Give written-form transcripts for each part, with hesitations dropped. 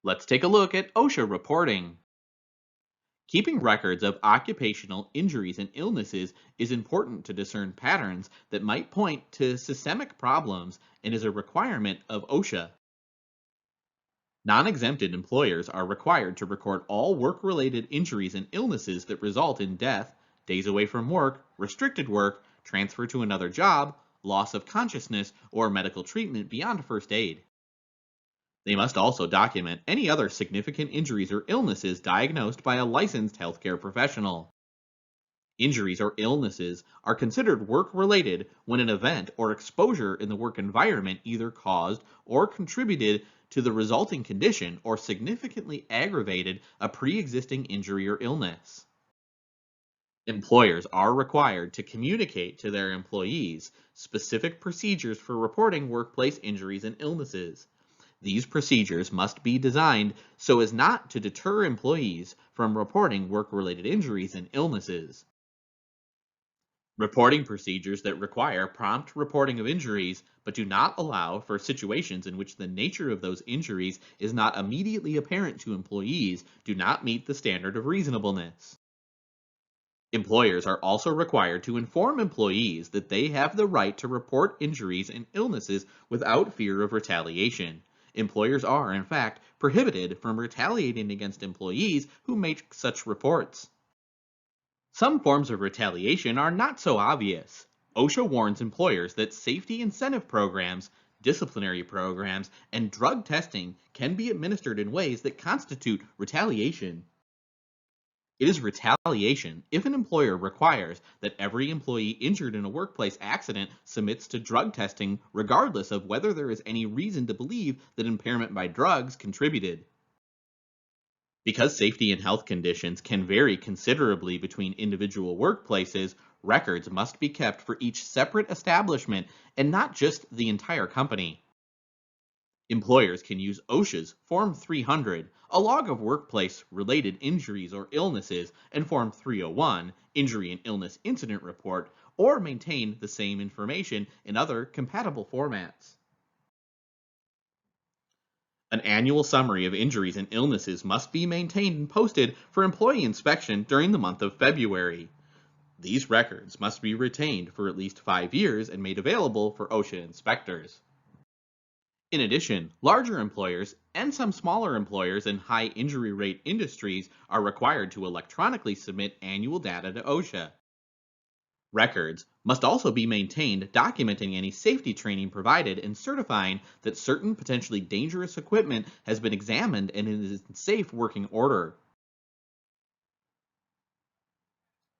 Let's take a look at OSHA reporting. Keeping records of occupational injuries and illnesses is important to discern patterns that might point to systemic problems and is a requirement of OSHA. Non exempted employers are required to record all work related injuries and illnesses that result in death, days away from work, restricted work, transfer to another job, loss of consciousness, or medical treatment beyond first aid. They must also document any other significant injuries or illnesses diagnosed by a licensed healthcare professional. Injuries or illnesses are considered work-related when an event or exposure in the work environment either caused or contributed to the resulting condition or significantly aggravated a pre-existing injury or illness. Employers are required to communicate to their employees specific procedures for reporting workplace injuries and illnesses. These procedures must be designed so as not to deter employees from reporting work-related injuries and illnesses. Reporting procedures that require prompt reporting of injuries but do not allow for situations in which the nature of those injuries is not immediately apparent to employees do not meet the standard of reasonableness. Employers are also required to inform employees that they have the right to report injuries and illnesses without fear of retaliation. Employers are, in fact, prohibited from retaliating against employees who make such reports. Some forms of retaliation are not so obvious. OSHA warns employers that safety incentive programs, disciplinary programs, and drug testing can be administered in ways that constitute retaliation. It is retaliation if an employer requires that every employee injured in a workplace accident submits to drug testing regardless of whether there is any reason to believe that impairment by drugs contributed. Because safety and health conditions can vary considerably between individual workplaces, records must be kept for each separate establishment and not just the entire company. Employers can use OSHA's Form 300, a log of workplace-related injuries or illnesses, and Form 301, Injury and Illness Incident Report, or maintain the same information in other compatible formats. An annual summary of injuries and illnesses must be maintained and posted for employee inspection during the month of February. These records must be retained for at least 5 years and made available for OSHA inspectors. In addition, larger employers and some smaller employers in high injury rate industries are required to electronically submit annual data to OSHA. Records must also be maintained documenting any safety training provided and certifying that certain potentially dangerous equipment has been examined and is in safe working order.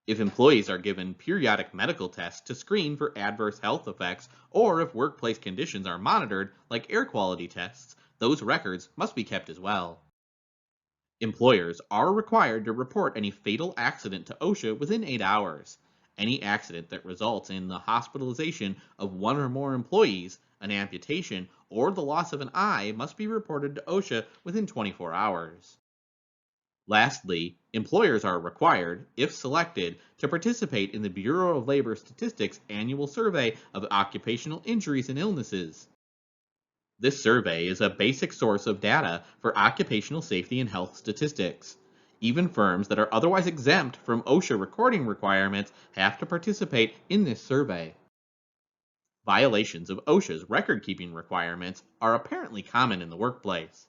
If employees are given periodic medical tests to screen for adverse health effects, or if workplace conditions are monitored, like air quality tests, those records must be kept as well. Employers are required to report any fatal accident to OSHA within 8 hours. Any accident that results in the hospitalization of one or more employees, an amputation, or the loss of an eye must be reported to OSHA within 24 hours. Lastly, employers are required, if selected, to participate in the Bureau of Labor Statistics annual survey of occupational injuries and illnesses. This survey is a basic source of data for occupational safety and health statistics. Even firms that are otherwise exempt from OSHA recording requirements have to participate in this survey. Violations of OSHA's record-keeping requirements are apparently common in the workplace.